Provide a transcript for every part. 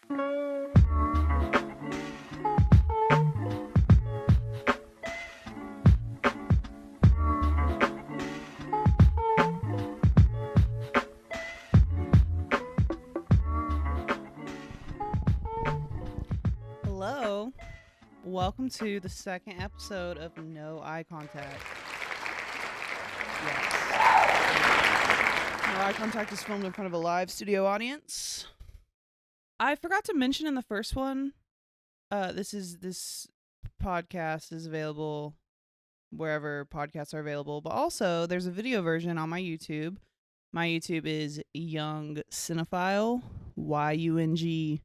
Hello, welcome to the second episode of No Eye Contact. Yes. No Eye Contact is filmed in front of a live studio audience. I forgot to mention in the first one, this podcast is available wherever podcasts are available, but also there's a video version on my YouTube. My YouTube is yungcinephile, YUNG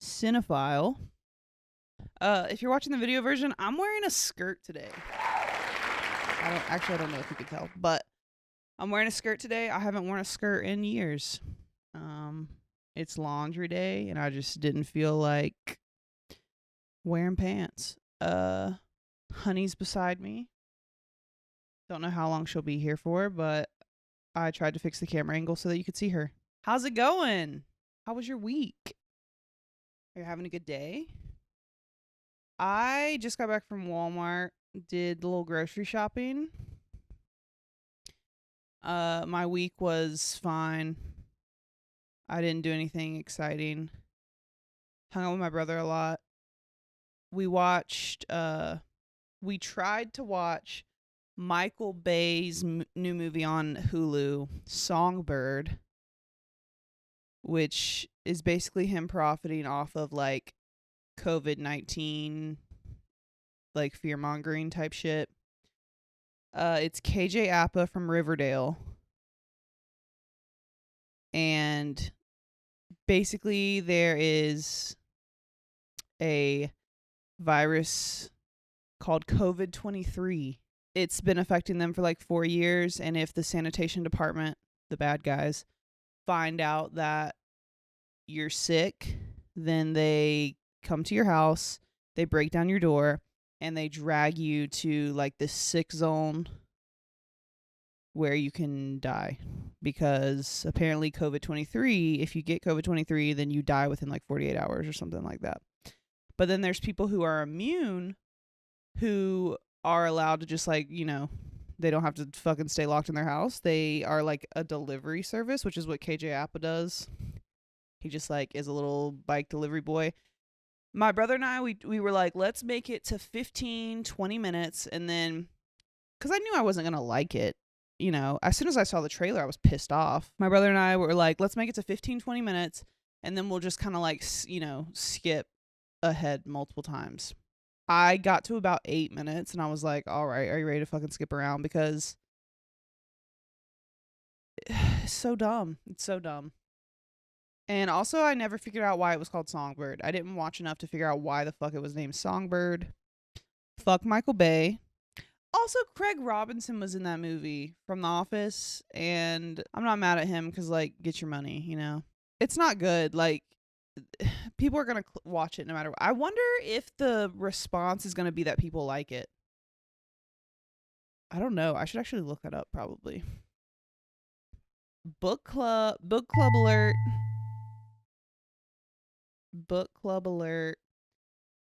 cinephile. If you're watching the video version, I'm wearing a skirt today. I don't know if you can tell, but I'm wearing a skirt today. I haven't worn a skirt in years. It's laundry day, and I just didn't feel like wearing pants. Honey's beside me. Don't know how long she'll be here for, but I tried to fix the camera angle so that you could see her. How's it going? How was your week? Are you having a good day? I just got back from Walmart, did a little grocery shopping. My week was fine. I didn't do anything exciting. Hung out with my brother a lot. We tried to watch Michael Bay's new movie on Hulu, Songbird, which is basically him profiting off of like COVID-19, like fear-mongering type shit. It's KJ Apa from Riverdale. And basically there is a virus called COVID-23. It's been affecting them for like 4 years, and if the sanitation department, the bad guys, find out that you're sick, then they come to your house, they break down your door, and they drag you to like this sick zone where you can die. Because apparently COVID-23, if you get COVID-23, then you die within like 48 hours or something like that. But then there's people who are immune who are allowed to just like, they don't have to fucking stay locked in their house. They are like a delivery service, which is what KJ Apa does. He just like is a little bike delivery boy. My brother and I, we were like, let's make it to 15, 20 minutes. And then, because I knew I wasn't going to like it, as soon as I saw the trailer, I was pissed off. My brother and I were like, let's make it to 15, 20 minutes. And then we'll just kind of like, skip ahead multiple times. I got to about 8 minutes and I was like, all right, are you ready to fucking skip around? Because it's so dumb. It's so dumb. And also, I never figured out why it was called Songbird. I didn't watch enough to figure out why the fuck it was named Songbird. Fuck Michael Bay. Also, Craig Robinson was in that movie from The Office, and I'm not mad at him because, like, get your money, It's not good. Like, people are going to watch it no matter what. I wonder if the response is going to be that people like it. I don't know. I should actually look that up, probably. Book club alert. Book club alert.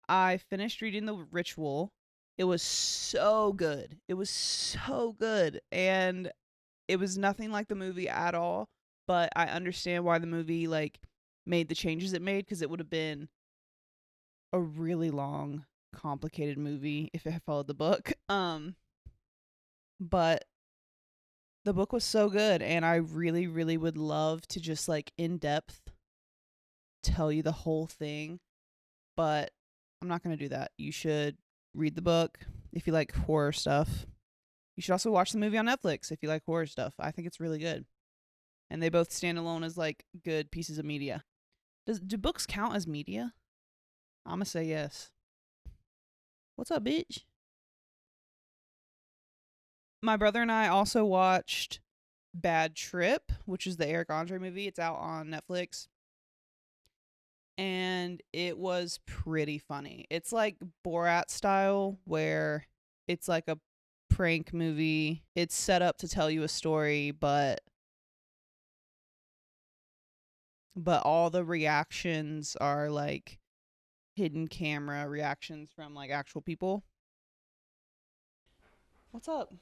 I finished reading The Ritual. It was so good. It was so good. And it was nothing like the movie at all. But I understand why the movie like made the changes it made, because it would have been a really long, complicated movie if it had followed the book. But the book was so good, and I really, really would love to just like in depth tell you the whole thing, but I'm not going to do that. You should read the book if you like horror stuff. You should also watch the movie on Netflix if you like horror stuff. I think it's really good. And they both stand alone as like good pieces of media. Do books count as media? I'm going to say yes. What's up, bitch? My brother and I also watched Bad Trip, which is the Eric Andre movie. It's out on Netflix. And it was pretty funny. It's like Borat style, where it's like a prank movie. It's set up to tell you a story, but but all the reactions are like hidden camera reactions from like actual people. What's up?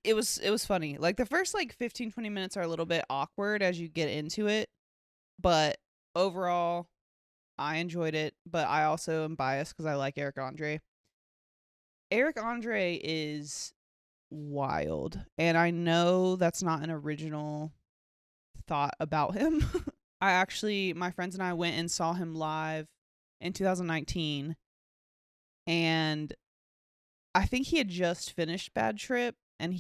It was funny. Like the first like 15-20 minutes are a little bit awkward as you get into it, but overall I enjoyed it, but I also am biased cuz I like Eric Andre. Eric Andre is wild, and I know that's not an original thought about him. I actually, my friends and I went and saw him live in 2019, and I think he had just finished Bad Trip, and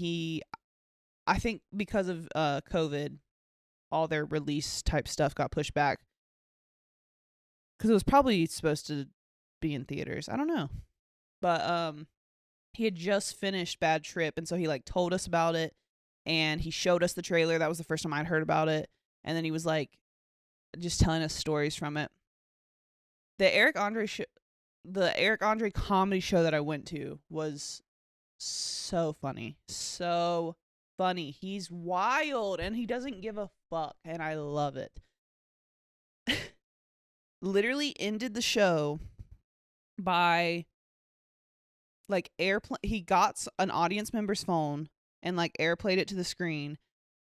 I think because of COVID, all their release type stuff got pushed back because it was probably supposed to be in theaters. I don't know, but he had just finished Bad Trip, and so he like told us about it, and he showed us the trailer. That was the first time I'd heard about it, and then he was like just telling us stories from it. The Eric Andre the Eric Andre comedy show that I went to was so funny. So funny. He's wild and he doesn't give a fuck, and I love it. Literally ended the show by like airplane. He got an audience member's phone and like airplayed it to the screen.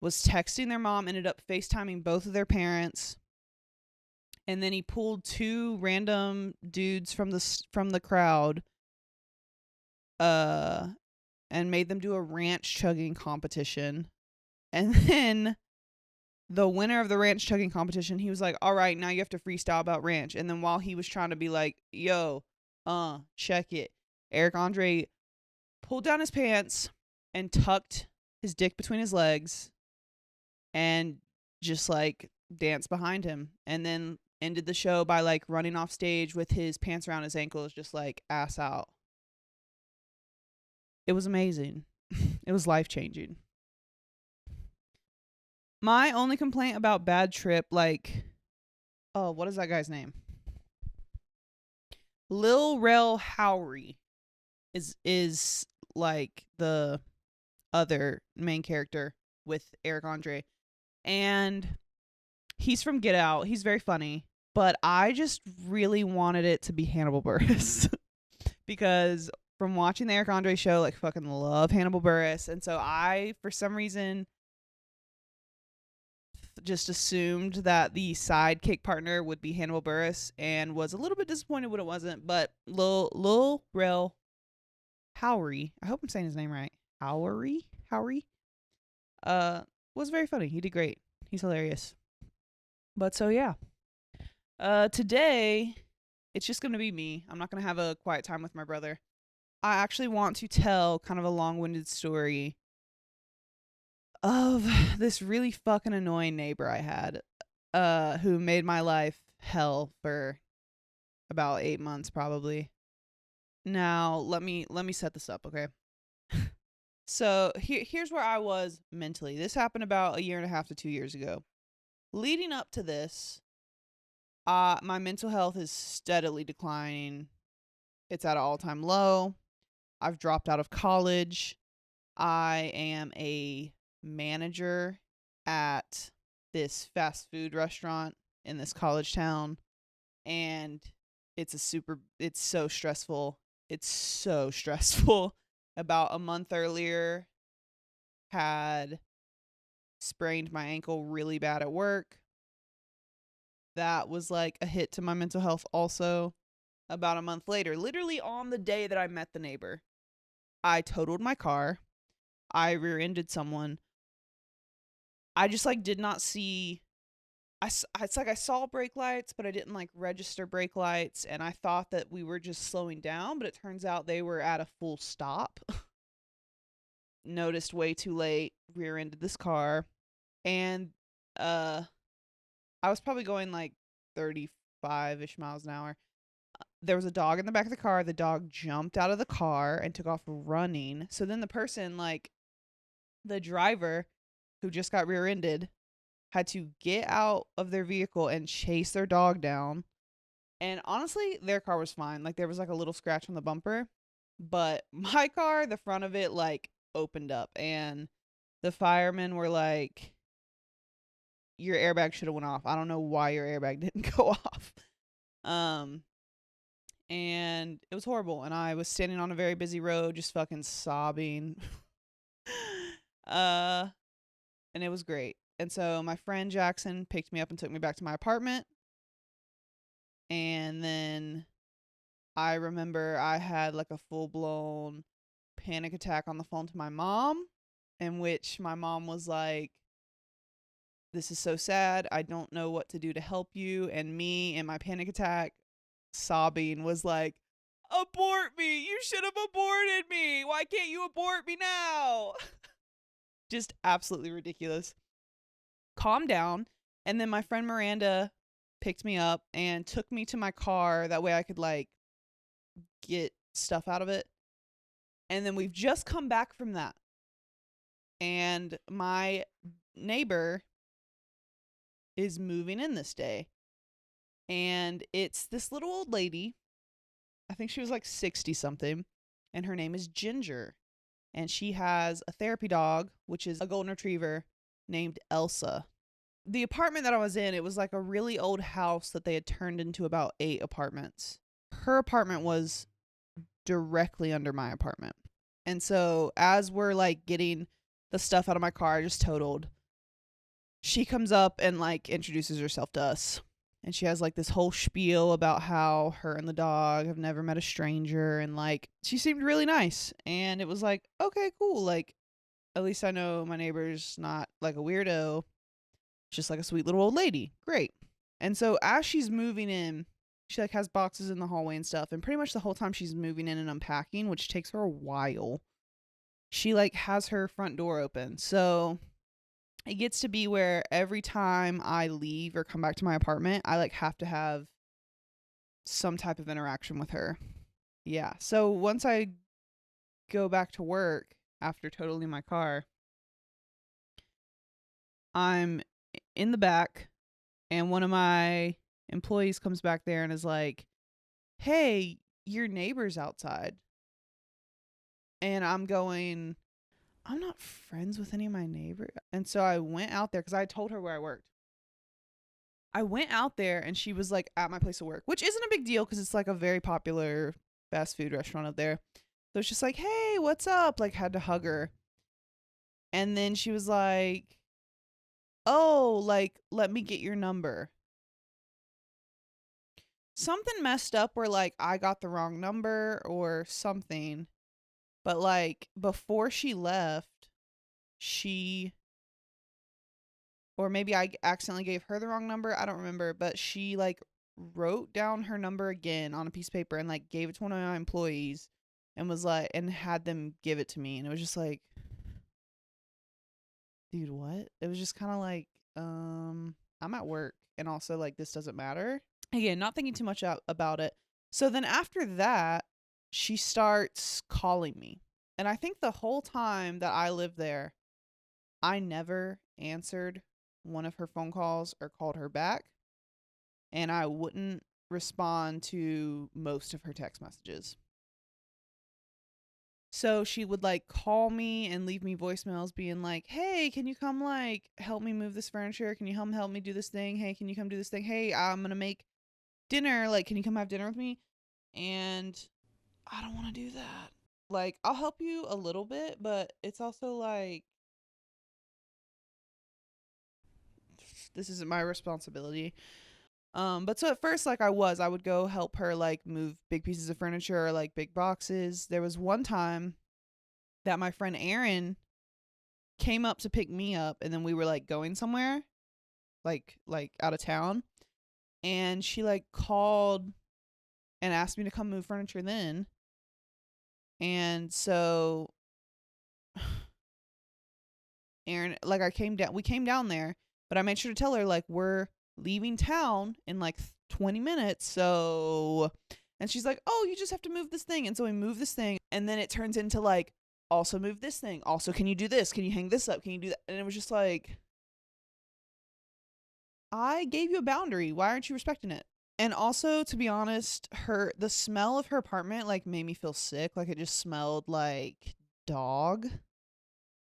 Was texting their mom. Ended up FaceTiming both of their parents. And then he pulled two random dudes from the crowd, and made them do a ranch chugging competition. And then the winner of the ranch chugging competition, he was like, "All right, now you have to freestyle about ranch." And then while he was trying to be like, "Yo, check it," Eric Andre pulled down his pants and tucked his dick between his legs and just like danced behind him, and then ended the show by like running off stage with his pants around his ankles, just like ass out. It was amazing. It was life changing. My only complaint about Bad Trip, like, oh, what is that guy's name? Lil Rel Howery is like the other main character with Eric Andre, and he's from Get Out. He's very funny, but I just really wanted it to be Hannibal Buress because from watching the Eric Andre show, like fucking love Hannibal Buress, and so I, for some reason, just assumed that the sidekick partner would be Hannibal Buress, and was a little bit disappointed when it wasn't. But Lil Rel Howery, I hope I'm saying his name right, Howery, was very funny. He did great. He's hilarious. But so yeah, today it's just gonna be me. I'm not gonna have a quiet time with my brother. I actually want to tell kind of a long-winded story of this really fucking annoying neighbor I had, who made my life hell for about 8 months probably. Now, let me set this up, okay? So, here's where I was mentally. This happened about 1.5 to 2 years ago. Leading up to this, my mental health is steadily declining. It's at an all-time low. I've dropped out of college. I am a manager at this fast food restaurant in this college town, and it's so stressful. It's so stressful. About a month earlier, had sprained my ankle really bad at work. That was like a hit to my mental health also. About a month later, literally on the day that I met the neighbor, I totaled my car. I rear-ended someone. I just like did not see. It's like I saw brake lights, but I didn't like register brake lights, and I thought that we were just slowing down, but it turns out they were at a full stop. Noticed way too late, rear-ended this car, and I was probably going like 35-ish miles an hour. There was a dog in the back of the car. The dog jumped out of the car and took off running. So then the person, like the driver who just got rear-ended, had to get out of their vehicle and chase their dog down. And honestly, their car was fine. Like there was like a little scratch on the bumper, but my car, the front of it like opened up, and the firemen were like, your airbag should have went off. I don't know why your airbag didn't go off. And it was horrible. And I was standing on a very busy road, just fucking sobbing. uh, and it was great. And so my friend Jackson picked me up and took me back to my apartment. And then I remember I had like a full blown panic attack on the phone to my mom, in which my mom was like, "This is so sad. I don't know what to do to help you." And me in my panic attack, sobbing, was like, "Abort me. You should have aborted me. Why can't you abort me now?" Just absolutely ridiculous. Calm down. And then my friend Miranda picked me up and took me to my car. That way I could like get stuff out of it. And then we've just come back from that. And my neighbor is moving in this day. And it's this little old lady. I think she was like 60 something. And her name is Ginger. And she has a therapy dog, which is a golden retriever named Elsa. The apartment that I was in, it was like a really old house that they had turned into about 8 apartments. Her apartment was directly under my apartment. And so as we're like getting the stuff out of my car I just totaled, she comes up and like introduces herself to us. And she has like this whole spiel about how her and the dog have never met a stranger. And like, she seemed really nice. And it was like, okay, cool. Like, at least I know my neighbor's not like a weirdo. Just like a sweet little old lady. Great. And so as she's moving in, she like has boxes in the hallway and stuff. And pretty much the whole time she's moving in and unpacking, which takes her a while, she like has her front door open. So it gets to be where every time I leave or come back to my apartment, I like have to have some type of interaction with her. Yeah. So once I go back to work after totaling my car, I'm in the back and one of my employees comes back there and is like, "Hey, your neighbor's outside." And I'm going, "I'm not friends with any of my neighbors." And so I went out there because I told her where I worked. I went out there and she was like at my place of work, which isn't a big deal because it's like a very popular fast food restaurant up there. So it's just like, "Hey, what's up?" Like, had to hug her. And then she was like, "Oh, like, let me get your number." Something messed up where like I got the wrong number or something. But like before she left, she, or maybe I accidentally gave her the wrong number. I don't remember, but she like wrote down her number again on a piece of paper and like gave it to one of my employees and was like, and had them give it to me. And it was just like, dude, what? It was just kind of like, I'm at work and also like this doesn't matter. Again, not thinking too much about it. So then after that, she starts calling me. And I think the whole time that I lived there, I never answered one of her phone calls or called her back. And I wouldn't respond to most of her text messages. So she would like call me and leave me voicemails being like, "Hey, can you come like help me move this furniture? Can you help me do this thing? Hey, can you come do this thing? Hey, I'm going to make dinner. Like, can you come have dinner with me?" And I don't want to do that. Like, I'll help you a little bit, but it's also like, this isn't my responsibility. But so at first, like I would go help her like move big pieces of furniture or like big boxes. There was one time that my friend Erin came up to pick me up and then we were like going somewhere, like out of town. And she like called and asked me to come move furniture then. And so Erin, like we came down there, but I made sure to tell her like we're leaving town in like 20 minutes. So, and she's like, "Oh, you just have to move this thing." And so we move this thing and then it turns into like, "Also move this thing. Also, can you do this? Can you hang this up? Can you do that?" And it was just like, I gave you a boundary. Why aren't you respecting it? And also, to be honest, the smell of her apartment like made me feel sick. Like it just smelled like dog.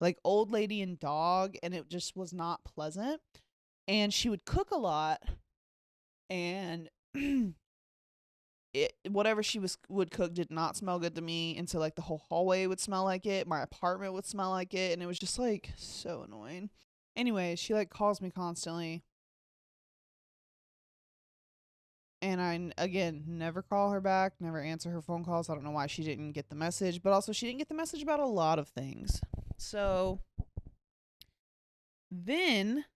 Like old lady and dog, and it just was not pleasant. And she would cook a lot, and whatever she would cook did not smell good to me, and so like the whole hallway would smell like it, my apartment would smell like it, and it was just like so annoying. Anyway, she like calls me constantly, and I again never call her back, never answer her phone calls. I don't know why she didn't get the message, but also she didn't get the message about a lot of things. So then,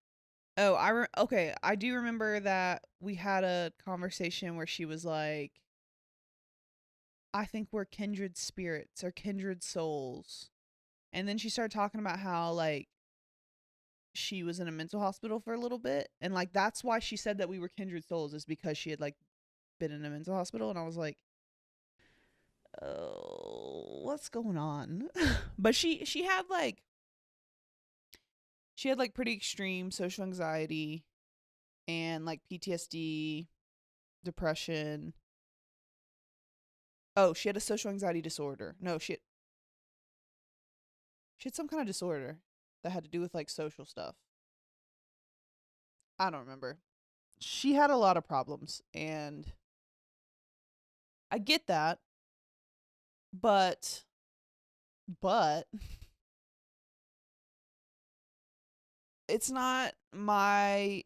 okay, I do remember that we had a conversation where she was like, I think we're kindred spirits or kindred souls. And then she started talking about how like she was in a mental hospital for a little bit, and like that's why she said that we were kindred souls, is because she had like been in a mental hospital. And I was like, oh, what's going on? But she had like pretty extreme social anxiety and like PTSD, depression. Oh, she had a social anxiety disorder. No, she had some kind of disorder that had to do with like social stuff. I don't remember. She had a lot of problems, and I get that, but but it's not my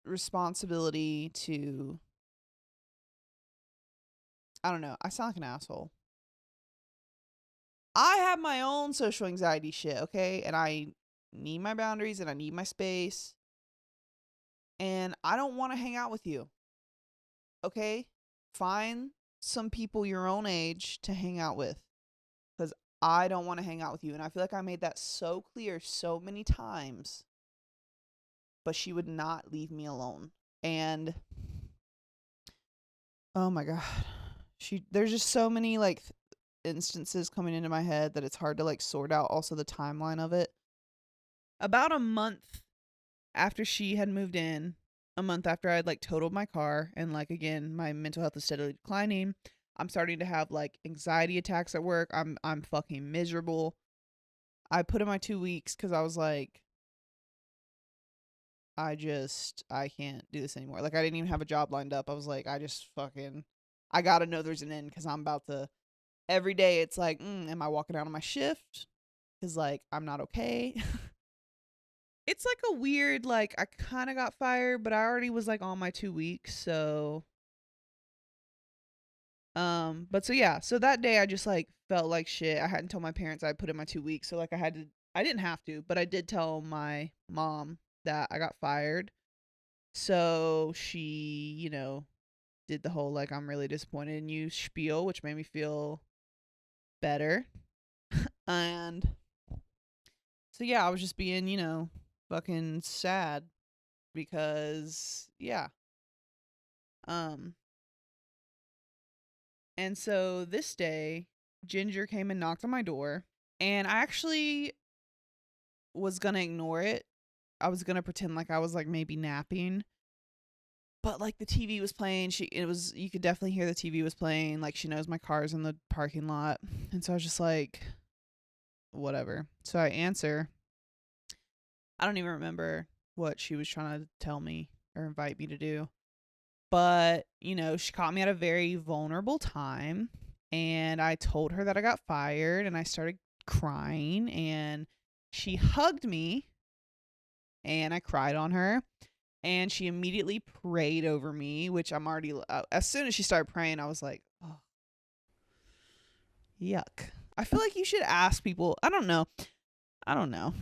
responsibility to, I don't know, I sound like an asshole. I have my own social anxiety shit, okay? And I need my boundaries and I need my space. And I don't want to hang out with you. Okay? Find some people your own age to hang out with, cuz I don't want to hang out with you. And I feel like I made that so clear so many times, but she would not leave me alone. And oh my god. There's just so many like instances coming into my head that it's hard to like sort out also the timeline of it. About a month after she had moved in, a month after I had like totaled my car, and like again my mental health is steadily declining. I'm starting to have like anxiety attacks at work. I'm fucking miserable. I put in my 2 weeks cuz I was like, I can't do this anymore. Like I didn't even have a job lined up. I was like, I got to know there's an end, cuz I'm about to, every day it's like, am I walking out on my shift? Cuz like I'm not okay. It's like a weird, like I kind of got fired, but I already was like on my 2 weeks. So but so yeah, so that day I just like felt like shit. I hadn't told my parents I put in my 2 weeks, so like I didn't have to, but I did tell my mom that I got fired. So she, did the whole like I'm really disappointed in you spiel, which made me feel better. And so yeah, I was just being, fucking sad because yeah. Um and so this day Ginger came and knocked on my door, and I actually was going to ignore it. I was going to pretend like I was like maybe napping. But like the TV was playing, you could definitely hear the TV was playing, like she knows my car's in the parking lot. And so I was just like whatever. So I answer. I don't even remember what she was trying to tell me or invite me to do. But, she caught me at a very vulnerable time, and I told her that I got fired, and I started crying, and she hugged me, and I cried on her, and she immediately prayed over me, which I'm already, as soon as she started praying, I was like, oh, yuck. I feel like you should ask people. I don't know. I don't know.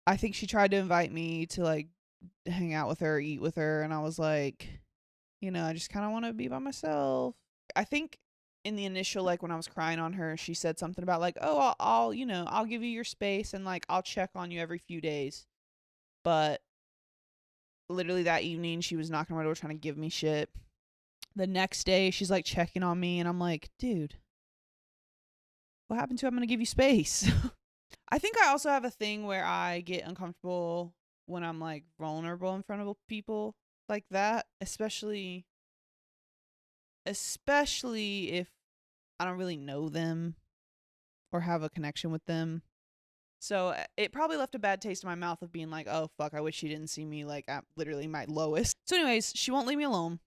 I think she tried to invite me to like hang out with her, eat with her, and I was like, I just kind of want to be by myself. I think in the initial, like when I was crying on her, she said something about like, oh, I'll give you your space, and like I'll check on you every few days. But literally that evening, she was knocking on my door trying to give me shit. The next day, she's like checking on me, and I'm like, dude, what happened to I'm gonna give you space? I think I also have a thing where I get uncomfortable when I'm like vulnerable in front of people like that, especially if I don't really know them or have a connection with them. So it probably left a bad taste in my mouth of being like, oh, fuck, I wish she didn't see me like at literally my lowest. So, anyways, she won't leave me alone.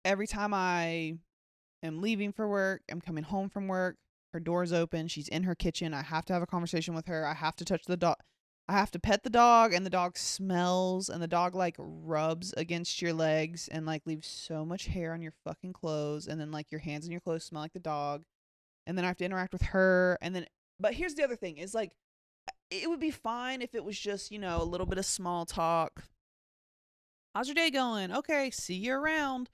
Every time I am leaving for work, I'm coming home from work, her door's open, she's in her kitchen. I have to have a conversation with her. I have to touch the dog. I have to pet the dog, and the dog smells, and the dog like rubs against your legs and like leaves so much hair on your fucking clothes, and then like your hands and your clothes smell like the dog. And then I have to interact with her, and then but here's the other thing is like it would be fine if it was just, a little bit of small talk. How's your day going? Okay, see you around.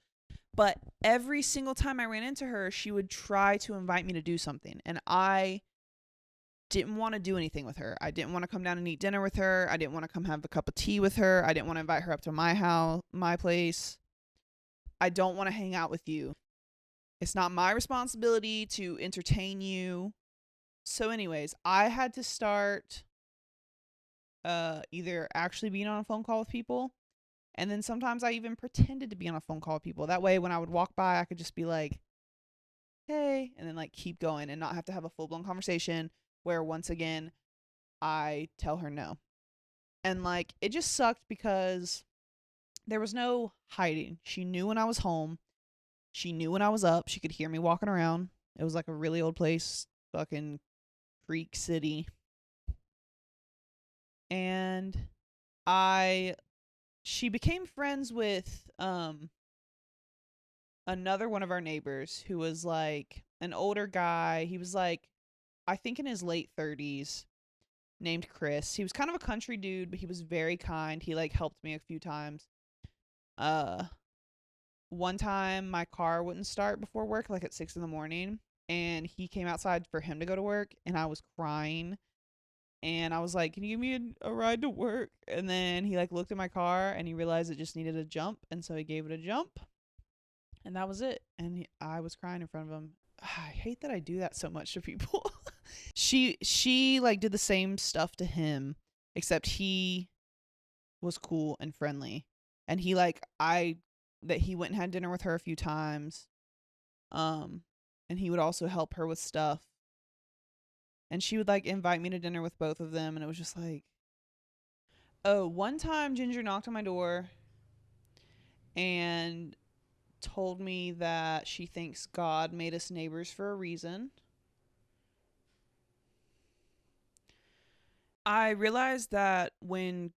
But every single time I ran into her, she would try to invite me to do something. And I didn't want to do anything with her. I didn't want to come down and eat dinner with her. I didn't want to come have a cup of tea with her. I didn't want to invite her up to my house, my place. I don't want to hang out with you. It's not my responsibility to entertain you. So anyways, I had to start either actually being on a phone call with people, and then sometimes I even pretended to be on a phone call with people. That way when I would walk by, I could just be like, hey, and then like keep going and not have to have a full-blown conversation where once again I tell her no. And like it just sucked because there was no hiding. She knew when I was home. She knew when I was up. She could hear me walking around. It was like a really old place, fucking Creek City. And she became friends with another one of our neighbors who was like an older guy. He was like, I think in his late 30s, named Chris. He was kind of a country dude, but he was very kind. He like helped me a few times. Uh One time my car wouldn't start before work, like at 6 in the morning, and he came outside for him to go to work, and I was crying. And I was like, can you give me a ride to work? And then he like looked at my car and he realized it just needed a jump, and so he gave it a jump. And that was it. And I was crying in front of him. I hate that I do that so much to people. She like did the same stuff to him, except he was cool and friendly. And he like that he went and had dinner with her a few times. And he would also help her with stuff. And she would like invite me to dinner with both of them, and it was just like, oh, one time Ginger knocked on my door and told me that she thinks God made us neighbors for a reason. I realized that when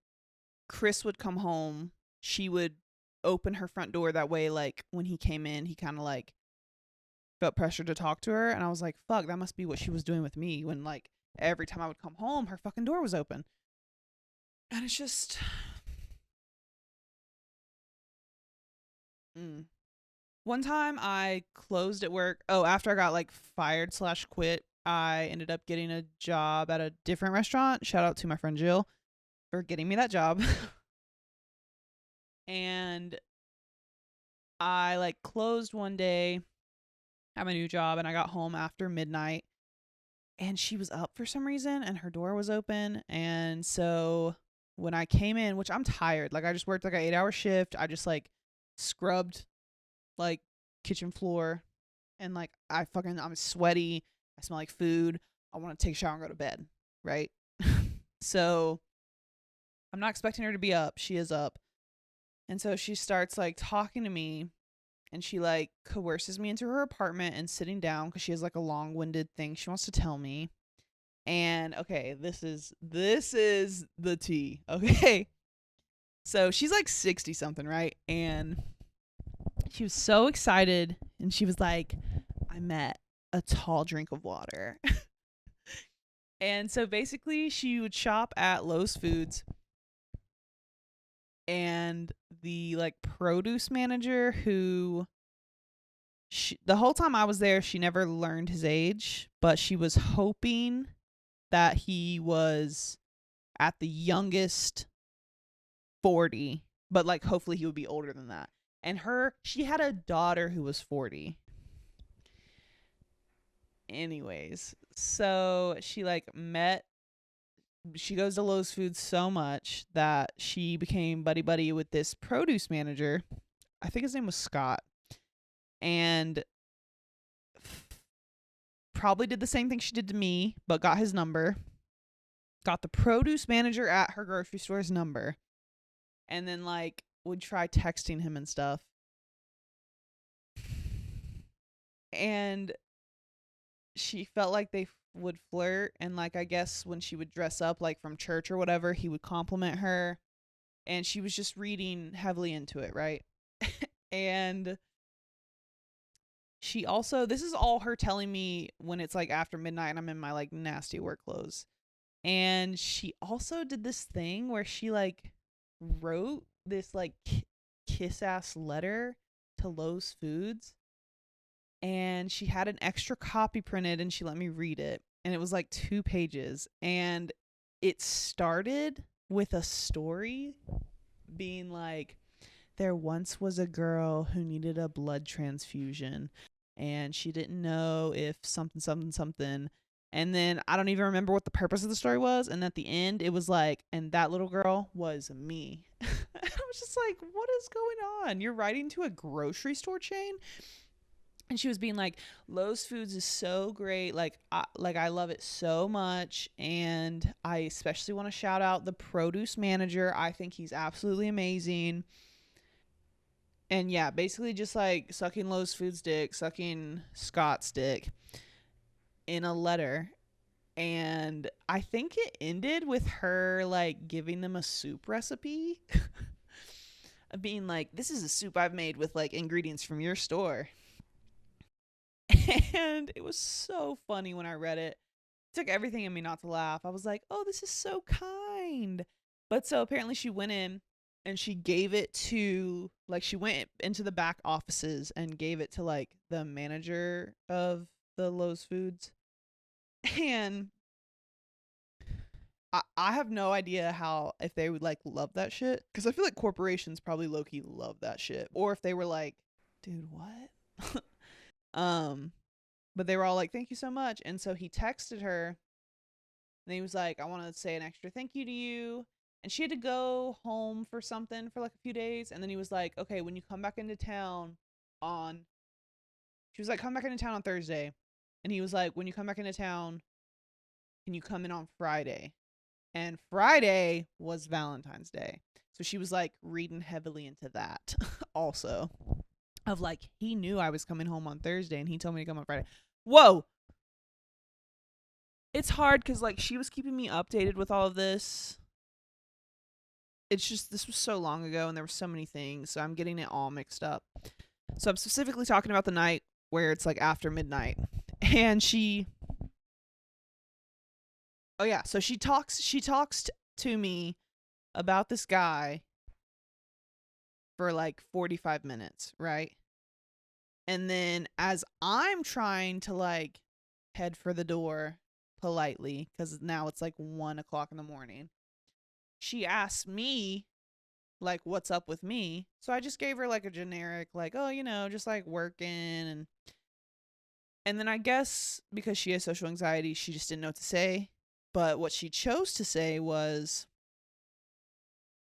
Chris would come home, she would open her front door that way. Like when he came in, he kind of like felt pressure to talk to her. And I was like, fuck, that must be what she was doing with me when like every time I would come home, her fucking door was open. And it's just. One time I closed at work. Oh, after I got like fired / quit, I ended up getting a job at a different restaurant. Shout out to my friend Jill for getting me that job. And I like closed one day at my new job, and I got home after midnight, and she was up for some reason and her door was open. And so when I came in, which I'm tired, like I just worked like an 8-hour shift. I just like scrubbed like kitchen floor, and like I'm sweaty. I smell like food. I want to take a shower and go to bed, right? So I'm not expecting her to be up. She is up. And so she starts like talking to me, and she like coerces me into her apartment and sitting down because she has like a long-winded thing she wants to tell me. And okay, this is the tea. Okay. So she's like 60 something, right? And she was so excited, and she was like, I met a tall drink of water. And so basically she would shop at Lowe's Foods, and the like produce manager who the whole time I was there, she never learned his age, but she was hoping that he was at the youngest 40, but like hopefully he would be older than that. And she had a daughter who was 40. Anyways, so she goes to Lowe's Foods so much that she became buddy with this produce manager. I think his name was Scott. And probably did the same thing she did to me, but got his number. got the produce manager at her grocery store's number, and then like would try texting him and stuff. And she felt like they would flirt, and like I guess when she would dress up like from church or whatever, he would compliment her, and she was just reading heavily into it, right? And she also, this is all her telling me when it's like after midnight and I'm in my like nasty work clothes. And she also did this thing where she like wrote this like kiss ass letter to Lowe's Foods, and she had an extra copy printed and she let me read it, and it was like 2 pages, and it started with a story being like, there once was a girl who needed a blood transfusion, and she didn't know if something something something, and then I don't even remember what the purpose of the story was, and at the end it was like, and that little girl was me. I was just like, what is going on? You're writing to a grocery store chain? And she was being like, Lowe's Foods is so great, like I love it so much, and I especially want to shout out the produce manager. I think he's absolutely amazing. And yeah, basically just like sucking Lowe's Foods dick, sucking Scott's dick in a letter. And I think it ended with her like giving them a soup recipe. Being like, this is a soup I've made with like ingredients from your store. And it was so funny when I read it. It took everything in me not to laugh. I was like, oh, this is so kind. But so apparently she went in and she gave it to, like, she went into the back offices and gave it to like the manager of the Lowe's Foods. And I have no idea how, if they would like love that shit, because I feel like corporations probably low-key love that shit, or if they were like, dude, what? But they were all like, thank you so much. And so he texted her and he was like, I want to say an extra thank you to you. And she had to go home for something for like a few days, and then he was like, okay, when you come back into town on, she was like, come back into town on Thursday, and he was like, when you come back into town, can you come in on Friday? And Friday was Valentine's Day. So she was like reading heavily into that also, of like, he knew I was coming home on Thursday and he told me to come on Friday. Whoa. It's hard because like she was keeping me updated with all of this. It's just, this was so long ago and there were so many things, so I'm getting it all mixed up. So I'm specifically talking about the night where it's like after midnight. And she, oh yeah, so she talks to me about this guy for like 45 minutes, right? And then as I'm trying to like head for the door politely, because now it's like 1:00 in the morning, she asked me like, what's up with me? So I just gave her like a generic, like, oh, you know, just like working. And then I guess because she has social anxiety, she just didn't know what to say. But what she chose to say was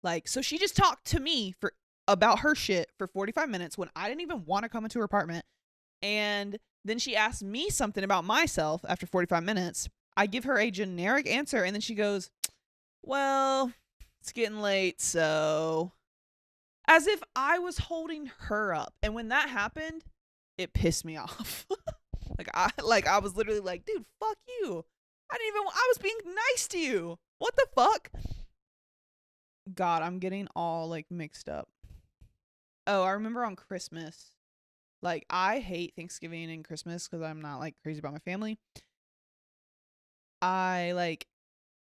like, so she just talked to me for about her shit for 45 minutes when I didn't even want to come into her apartment. And then she asked me something about myself after 45 minutes. I give her a generic answer, and then she goes, well, it's getting late, so, as if I was holding her up. And when that happened, it pissed me off. I was literally like, dude, fuck you. I was being nice to you. What the fuck? God, I'm getting all like mixed up. Oh, I remember on Christmas, like, I hate Thanksgiving and Christmas because I'm not like crazy about my family. I like,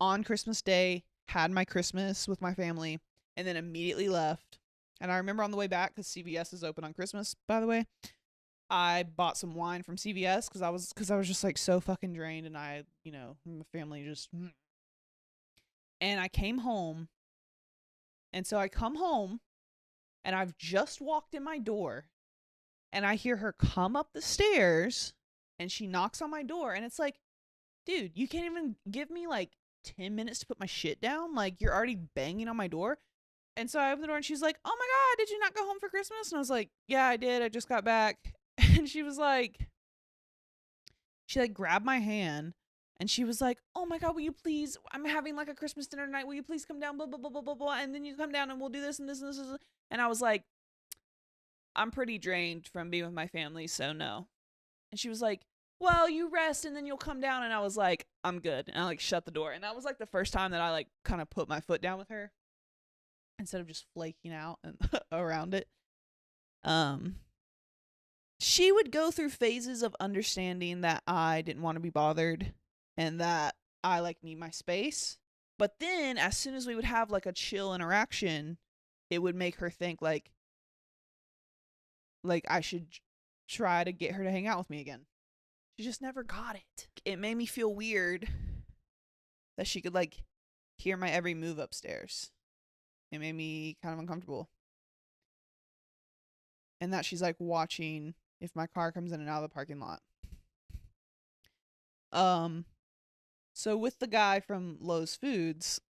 on Christmas Day, had my Christmas with my family and then immediately left. And I remember on the way back, because CVS is open on Christmas, by the way, I bought some wine from CVS because I was just like so fucking drained, and I, you know, my family just. And I came home, and so I come home, and I've just walked in my door, and I hear her come up the stairs, and she knocks on my door, and it's like, dude, you can't even give me like 10 minutes to put my shit down? Like, you're already banging on my door? And so I opened the door and she's like, oh my God, did you not go home for Christmas? And I was like, yeah, I did. I just got back. And she was like, she like grabbed my hand And she was like, oh my God, will you please? I'm having like a Christmas dinner tonight. Will you please come down? Blah, blah, blah, blah, blah, blah. And then you come down and we'll do this and this and this. And I was like, I'm pretty drained from being with my family, so no. And she was like, well, you rest and then you'll come down. And I was like, I'm good. And I like shut the door. And that was like the first time that I like kind of put my foot down with her instead of just flaking out and around it. She would go through phases of understanding that I didn't want to be bothered and that I like need my space. But then as soon as we would have like a chill interaction, it would make her think like I should try to get her to hang out with me again. She just never got it. It made me feel weird that she could like hear my every move upstairs. It made me kind of uncomfortable. And that she's like watching if my car comes in and out of the parking lot. So with the guy from Lowe's Foods,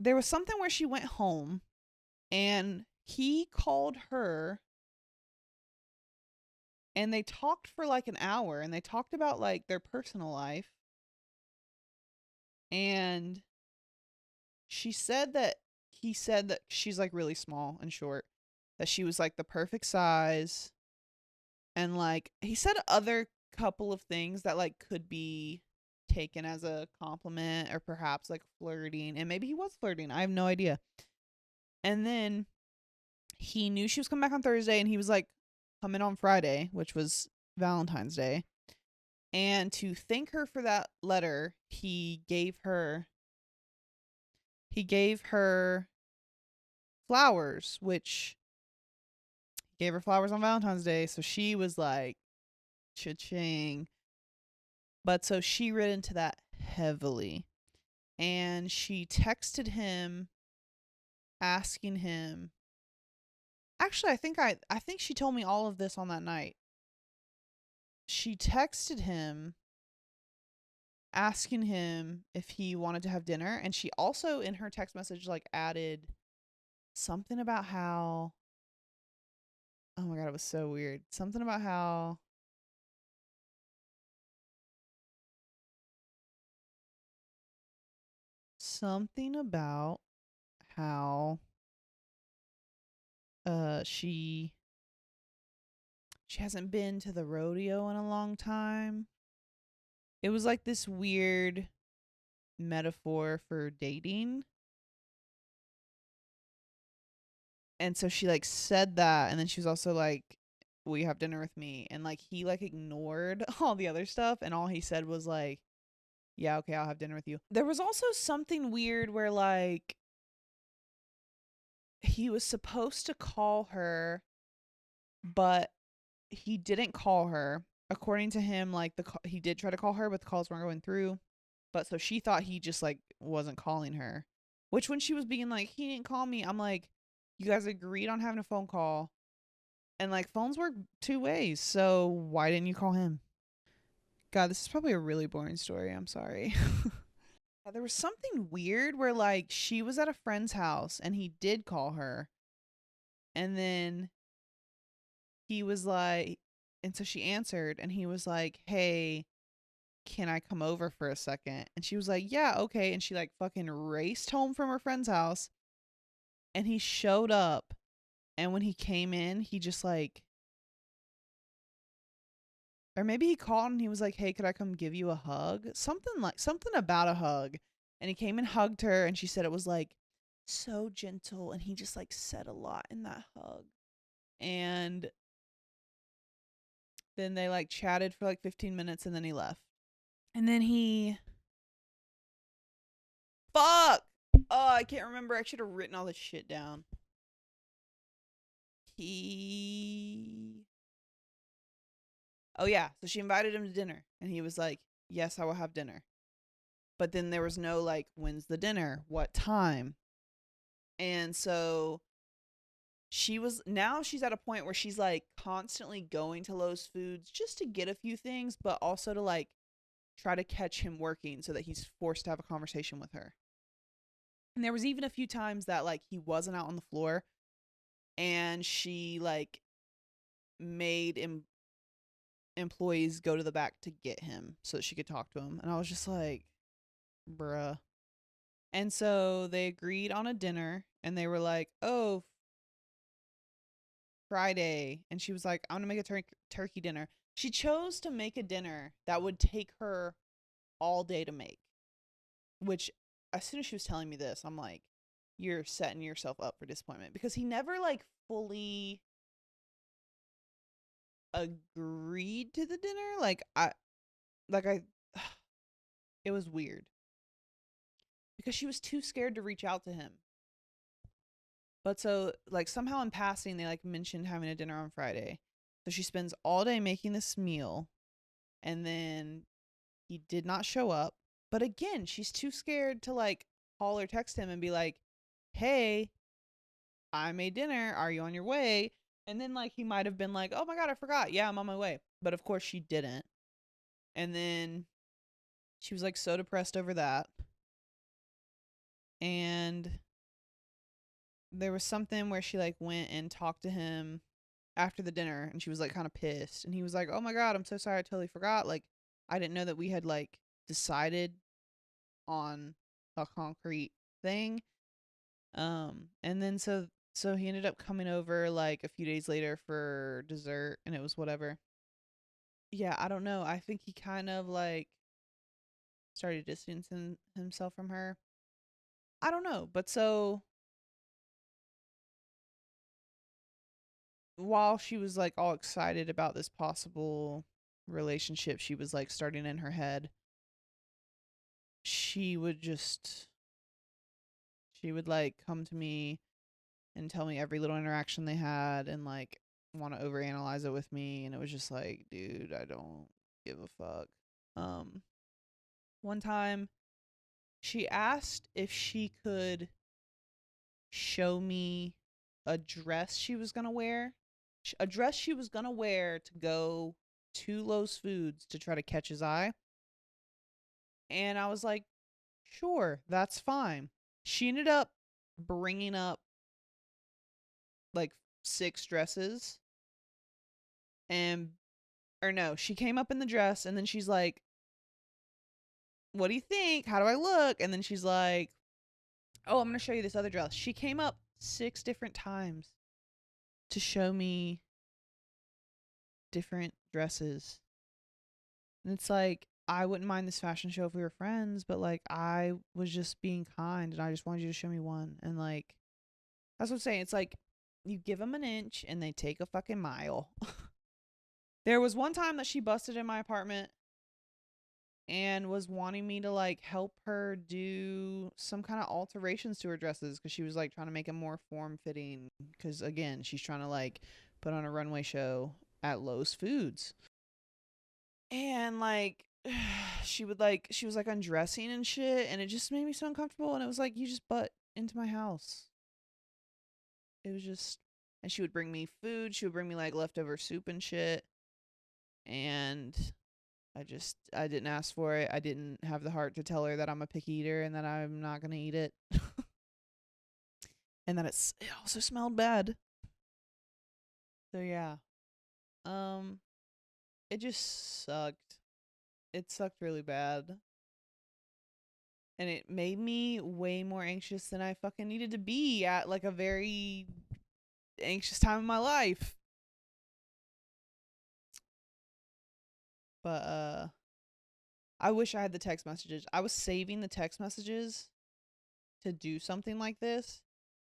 there was something where she went home and he called her and they talked for like an hour and they talked about like their personal life. And he said that she's like really small and short, that she was like the perfect size. And like he said other couple of things that like could be taken as a compliment or perhaps like flirting, and maybe he was flirting, I have no idea. And then he knew she was coming back on Thursday and he was like coming on Friday, which was Valentine's Day, and to thank her for that letter he gave her flowers, which gave her flowers on Valentine's Day, so she was like cha-ching. But so she read into that heavily. And she texted him asking him. Actually, I think she told me all of this on that night. She texted him asking him if he wanted to have dinner, and she also in her text message like added something about how, oh my God, it was so weird. Something about how she hasn't been to the rodeo in a long time. It was like this weird metaphor for dating. And so she like said that, and then she was also like, will you have dinner with me? And like he like ignored all the other stuff, and all he said was like, yeah, okay, I'll have dinner with you. There was also something weird where like he was supposed to call her, but he didn't call her. According to him, like he did try to call her, but the calls weren't going through. But so she thought he just like wasn't calling her. Which when she was being like, he didn't call me, I'm like, you guys agreed on having a phone call. And like phones work two ways, so why didn't you call him? God, this is probably a really boring story. I'm sorry. There was something weird where like she was at a friend's house and he did call her. And then he was like, and so she answered and he was like, hey, can I come over for a second? And she was like, yeah, okay. And she like fucking raced home from her friend's house. And he showed up. And when he came in, he just like, or maybe he called and he was like, hey, could I come give you a hug? Something about a hug. And he came and hugged her and she said it was like so gentle. And he just like said a lot in that hug. And then they like chatted for like 15 minutes and then he left. And then fuck! Oh, I can't remember. I should have written all this shit down. Oh yeah, so she invited him to dinner and he was like, yes, I will have dinner. But then there was no like, when's the dinner? What time? And so she's at a point where she's like constantly going to Lowe's Foods just to get a few things, but also to like try to catch him working so that he's forced to have a conversation with her. And there was even a few times that like he wasn't out on the floor and she like made him employees go to the back to get him so that she could talk to him. And I was just like, bruh. And so they agreed on a dinner, and they were like, oh, Friday. And she was like, I'm going to make a turkey dinner. She chose to make a dinner that would take her all day to make, which as soon as she was telling me this, I'm like, you're setting yourself up for disappointment, because he never like fully agreed to the dinner. It was weird because she was too scared to reach out to him. But so like somehow in passing, they like mentioned having a dinner on Friday. So she spends all day making this meal, and then he did not show up. But again, she's too scared to like call or text him and be like, hey, I made dinner. Are you on your way? And then like he might have been like, oh my God, I forgot. Yeah, I'm on my way. But of course she didn't. And then she was like so depressed over that. And there was something where she like went and talked to him after the dinner, and she was like kind of pissed. And he was like, oh my God, I'm so sorry. I totally forgot. Like, I didn't know that we had like decided on a concrete thing. And then so he ended up coming over like a few days later for dessert, and it was whatever. Yeah, I don't know. I think he kind of like started distancing himself from her. I don't know. But so while she was like all excited about this possible relationship she was like starting in her head, she would like come to me and tell me every little interaction they had, and like want to overanalyze it with me. And it was just like, dude, I don't give a fuck. One time she asked if she could show me a dress she was gonna wear, to go to Lowe's Foods to try to catch his eye. And I was like, sure, that's fine. She ended up bringing up like 6 dresses, and or no, she came up in the dress, and then she's like, what do you think? How do I look? And then she's like, oh, I'm going to show you this other dress. She came up 6 different times to show me different dresses. And it's like, I wouldn't mind this fashion show if we were friends, but like, I was just being kind, and I just wanted you to show me one. And like, that's what I'm saying. It's like, you give them an inch and they take a fucking mile. There was one time that she busted in my apartment and was wanting me to like help her do some kind of alterations to her dresses, because she was like trying to make them more form fitting, because again, she's trying to like put on a runway show at Lowe's Foods. And like she was like undressing and shit, and it just made me so uncomfortable. And it was like, you just butt into my house. It was just, and she would bring me food, she would bring me like leftover soup and shit, and I didn't ask for it. I didn't have the heart to tell her that I'm a picky eater and that I'm not going to eat it. And that it also smelled bad. So yeah. It just sucked. It sucked really bad. And it made me way more anxious than I fucking needed to be at like a very anxious time in my life. But I wish I had the text messages. I was saving the text messages to do something like this.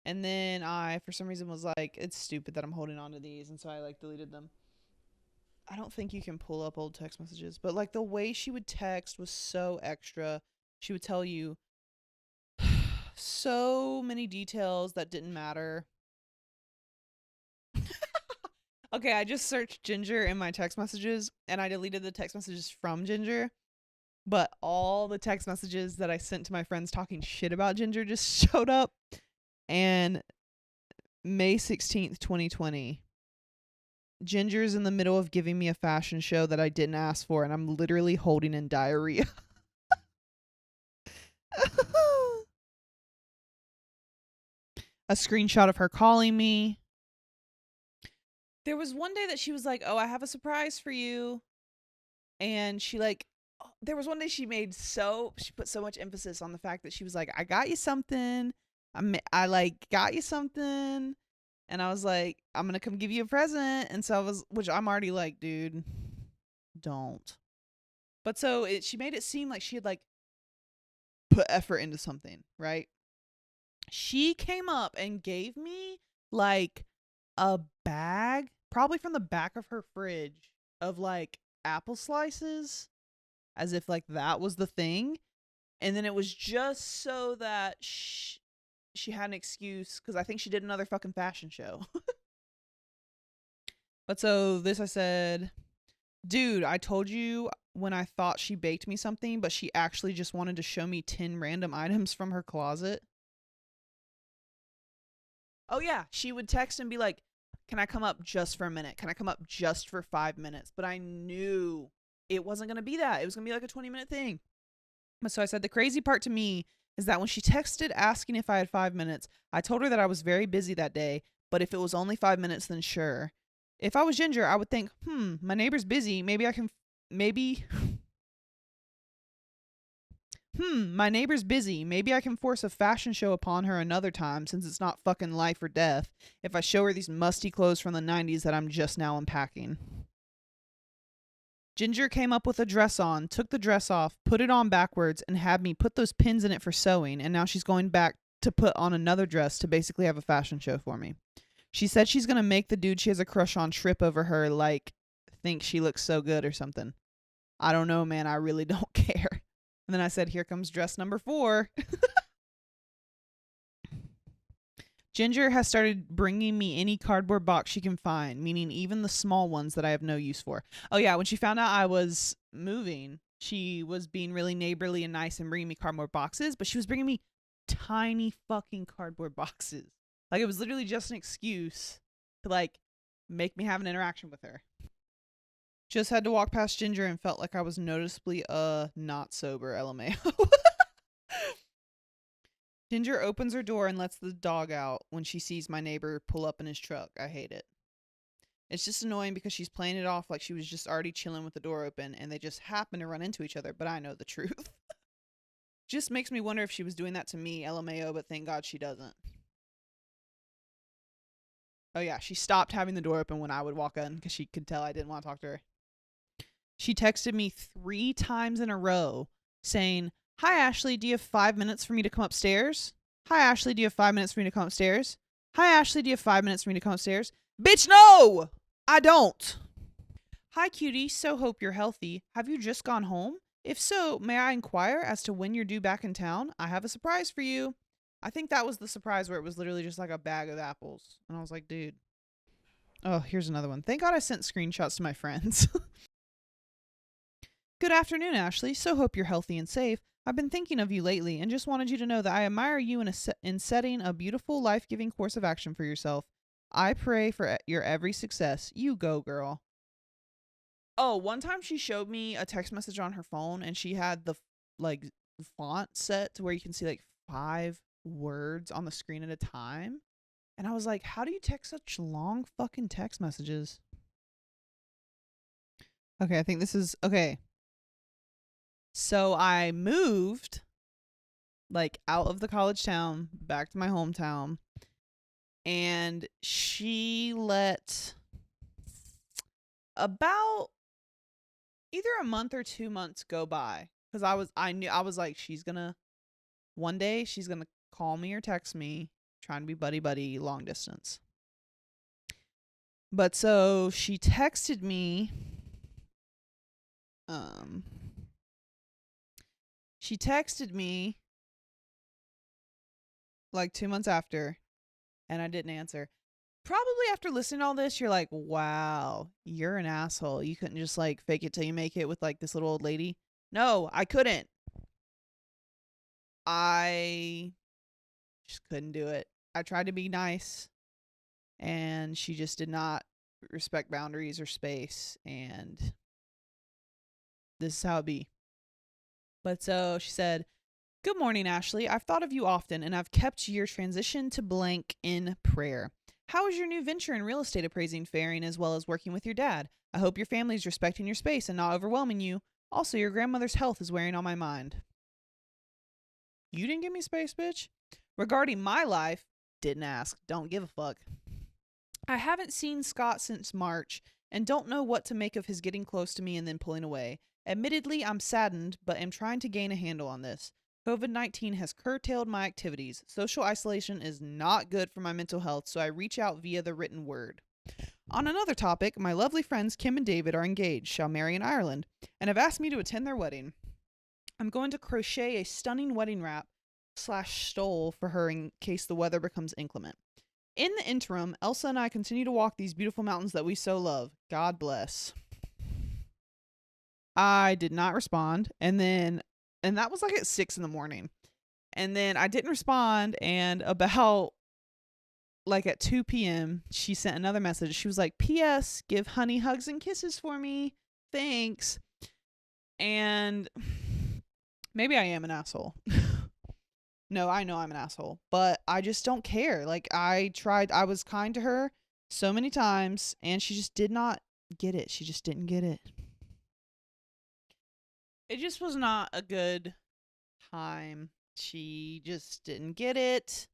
And then I, for some reason, was like, it's stupid that I'm holding on to these. And so I like deleted them. I don't think you can pull up old text messages, but like the way she would text was so extra. She would tell you so many details that didn't matter. Okay, I just searched Ginger in my text messages, and I deleted the text messages from Ginger. But all the text messages that I sent to my friends talking shit about Ginger just showed up. And May 16th, 2020, Ginger's in the middle of giving me a fashion show that I didn't ask for, and I'm literally holding in diarrhea. A screenshot of her calling me. There was one day that she was like, oh, I have a surprise for you. And she like, there was one day she put so much emphasis on the fact that she was like, I got you something. I like got you something. And I was like, I'm going to come give you a present. And so which I'm already like, dude, don't. But so she made it seem like she had like put effort into something, right? She came up and gave me like a bag, probably from the back of her fridge, of like apple slices, as if like that was the thing. And then it was just so that she had an excuse, because I think she did another fucking fashion show. But so this, I said, dude, I told you when I thought she baked me something, but she actually just wanted to show me 10 random items from her closet. Oh yeah, she would text and be like, can I come up just for a minute? Can I come up just for 5 minutes? But I knew it wasn't going to be that. It was going to be like a 20-minute thing. But so I said, the crazy part to me is that when she texted asking if I had 5 minutes, I told her that I was very busy that day, but if it was only 5 minutes, then sure. If I was Ginger, I would think, my neighbor's busy. My neighbor's busy. Maybe I can force a fashion show upon her another time, since it's not fucking life or death, if I show her these musty clothes from the 90s that I'm just now unpacking. Ginger came up with a dress on, took the dress off, put it on backwards, and had me put those pins in it for sewing, and now she's going back to put on another dress to basically have a fashion show for me. She said she's going to make the dude she has a crush on trip over her, like, think she looks so good or something. I don't know, man. I really don't care. And then I said, here comes dress number 4. Ginger has started bringing me any cardboard box she can find, meaning even the small ones that I have no use for. Oh yeah, when she found out I was moving, she was being really neighborly and nice and bringing me cardboard boxes, but she was bringing me tiny fucking cardboard boxes. Like, it was literally just an excuse to like make me have an interaction with her. Just had to walk past Ginger and felt like I was noticeably not sober, LMAO. Ginger opens her door and lets the dog out when she sees my neighbor pull up in his truck. I hate it. It's just annoying because she's playing it off like she was just already chilling with the door open and they just happen to run into each other, but I know the truth. Just makes me wonder if she was doing that to me, LMAO, but thank God she doesn't. Oh yeah, she stopped having the door open when I would walk in because she could tell I didn't want to talk to her. She texted me 3 times in a row saying, hi, Ashley, do you have 5 minutes for me to come upstairs? Hi, Ashley, do you have 5 minutes for me to come upstairs? Hi, Ashley, do you have 5 minutes for me to come upstairs? Bitch, no! I don't. Hi, cutie, so hope you're healthy. Have you just gone home? If so, may I inquire as to when you're due back in town? I have a surprise for you. I think that was the surprise where it was literally just like a bag of apples. And I was like, dude. Oh, here's another one. Thank God I sent screenshots to my friends. Good afternoon, Ashley. So hope you're healthy and safe. I've been thinking of you lately and just wanted you to know that I admire you in setting a beautiful, life-giving course of action for yourself. I pray for your every success. You go, girl. Oh, one time she showed me a text message on her phone and she had the like font set to where you can see like 5 words on the screen at a time. And I was like, how do you text such long fucking text messages? Okay, I think this is okay. So I moved like out of the college town back to my hometown, and she let about either a month or 2 months go by because I was like, one day she's gonna call me or text me trying to be buddy long distance. But so she texted me like 2 months after, and I didn't answer. Probably after listening to all this, you're like, wow, you're an asshole. You couldn't just like fake it till you make it with like this little old lady. No, I couldn't. I just couldn't do it. I tried to be nice, and she just did not respect boundaries or space, and this is how it be. But so she said, good morning, Ashley. I've thought of you often, and I've kept your transition to blank in prayer. How is your new venture in real estate appraising faring as well as working with your dad? I hope your family is respecting your space and not overwhelming you. Also, your grandmother's health is weighing on my mind. You didn't give me space, bitch. Regarding my life, didn't ask. Don't give a fuck. I haven't seen Scott since March and don't know what to make of his getting close to me and then pulling away. Admittedly, I'm saddened, but am trying to gain a handle on this. COVID-19 has curtailed my activities. Social isolation is not good for my mental health, so I reach out via the written word. On another topic, my lovely friends Kim and David are engaged, shall marry in Ireland, and have asked me to attend their wedding. I'm going to crochet a stunning wedding wrap / stole for her in case the weather becomes inclement. In the interim, Elsa and I continue to walk these beautiful mountains that we so love. God bless. I did not respond, and that was like at 6 a.m. And then I didn't respond, and about like at 2 p.m. she sent another message. She was like, "P.S. Give honey hugs and kisses for me. Thanks." And maybe I am an asshole. No, I know I'm an asshole, but I just don't care. Like, I was kind to her so many times, and she just did not get it. She just didn't get it. It just was not a good time. She just didn't get it.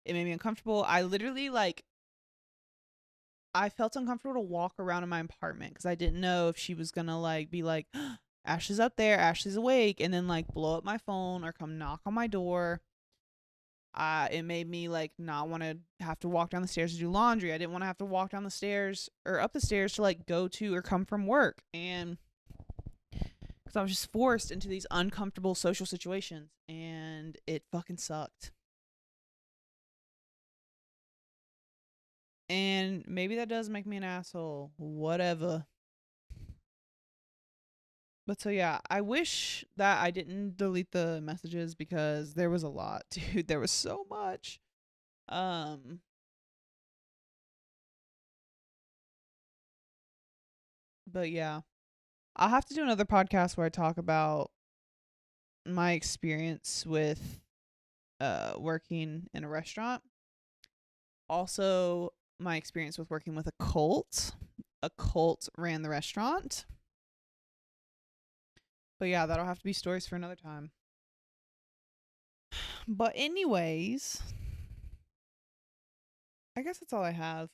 It made me uncomfortable. I literally, I felt uncomfortable to walk around in my apartment because I didn't know if she was gonna, be like, Ashley's up there, Ashley's awake, and then, blow up my phone or come knock on my door. It made me not want to have to walk down the stairs to do laundry. I didn't want to have to walk down the stairs or up the stairs to go to or come from work. And because I was just forced into these uncomfortable social situations, and it fucking sucked. And maybe that does make me an asshole. Whatever. But so yeah, I wish that I didn't delete the messages because there was a lot, dude. There was so much. But yeah, I'll have to do another podcast where I talk about my experience with working in a restaurant. Also, my experience with working with a cult. A cult ran the restaurant. But yeah, that'll have to be stories for another time. But anyways, I guess that's all I have.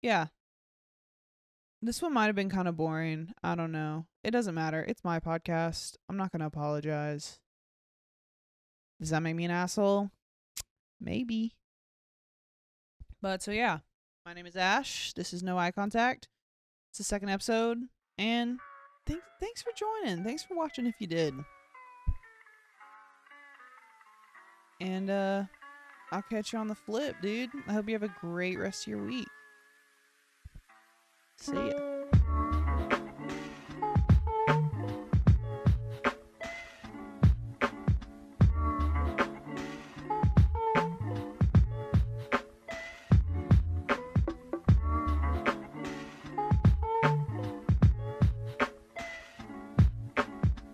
Yeah. This one might have been kind of boring. I don't know. It doesn't matter. It's my podcast. I'm not going to apologize. Does that make me an asshole? Maybe. But so yeah, my name is Ash. This is No Eye Contact. It's the second episode. And thanks for joining. Thanks for watching if you did. And I'll catch you on the flip, dude. I hope you have a great rest of your week. See ya.